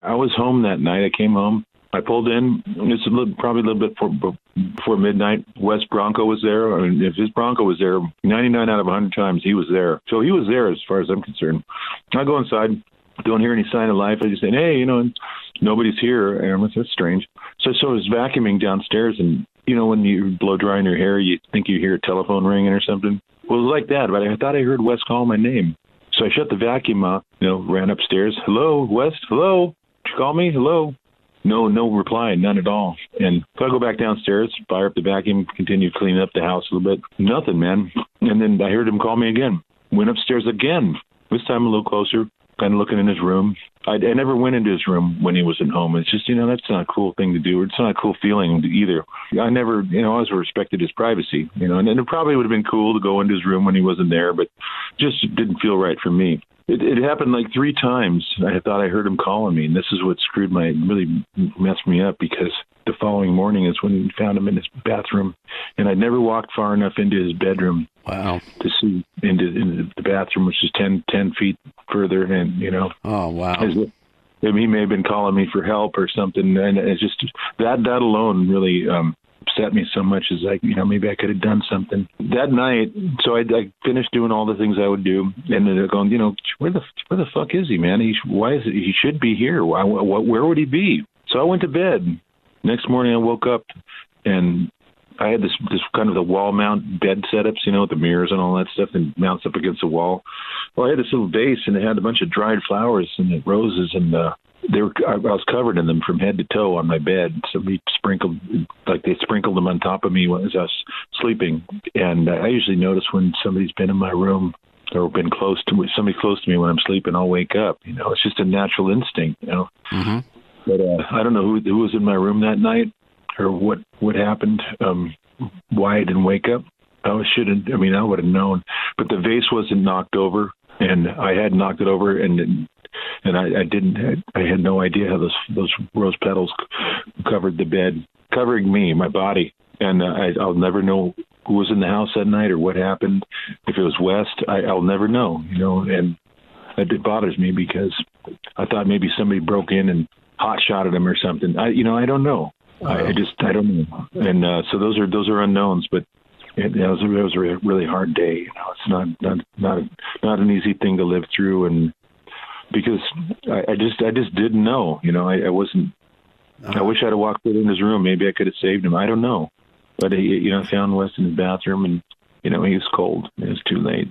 I was home that night. I came home. I pulled in. It's probably a little bit before midnight. West Bronco was there. I mean, if his Bronco was there, 99 out of 100 times he was there. So he was there as far as I'm concerned. I go inside. Don't hear any sign of life. I just say, hey, nobody's here. And I'm like, that's strange. So I was vacuuming downstairs, and when you blow drying your hair, you think you hear a telephone ringing or something. Well, it was like that, but I thought I heard Wes call my name. So I shut the vacuum off, ran upstairs. Hello, Wes? Hello? Did you call me? Hello? No reply, none at all. And so I go back downstairs, fire up the vacuum, continue cleaning up the house a little bit. Nothing, man. And then I heard him call me again. Went upstairs again. This time a little closer, kind of looking in his room. I never went into his room when he wasn't home. It's just, that's not a cool thing to do. It's not a cool feeling either. I never, I always respected his privacy, and it probably would have been cool to go into his room when he wasn't there, but just didn't feel right for me. It happened like 3 times. I thought I heard him calling me, and this is what really messed me up, because the following morning is when we found him in his bathroom, and I'd never walked far enough into his bedroom. Wow. To see into the bathroom, which is 10 feet further, and Oh, wow. He may have been calling me for help or something, and it's just that alone really upset me so much. Is like, maybe I could have done something that night. So I finished doing all the things I would do, and then they're going, where the fuck is he, man? Why is it? He should be here. Where would he be? So I went to bed. Next morning I woke up, and I had this kind of the wall mount bed setups, with the mirrors and all that stuff, and mounts up against the wall. Well, I had this little vase, and it had a bunch of dried flowers and roses, and I was covered in them from head to toe on my bed. Somebody they sprinkled them on top of me as I was sleeping. And I usually notice when somebody's been in my room or been somebody close to me when I'm sleeping, I'll wake up. It's just a natural instinct, Mm-hmm. But I don't know who was in my room that night, or what happened, why I didn't wake up. I would have known. But the vase wasn't knocked over, and I had knocked it over, and I didn't. I had no idea how those rose petals covered the bed, covering me, my body. And I'll never know who was in the house that night or what happened. If it was West, I'll never know. And it bothers me, because I thought maybe somebody broke in and hot-shotted him or something. I don't know. I don't know. And so those are unknowns, but it was a really hard day. It's not an easy thing to live through, and because I just didn't know. I wasn't. I wish I'd have walked in his room. Maybe I could have saved him. I don't know. But I found Wes in his bathroom, and he was cold. It was too late.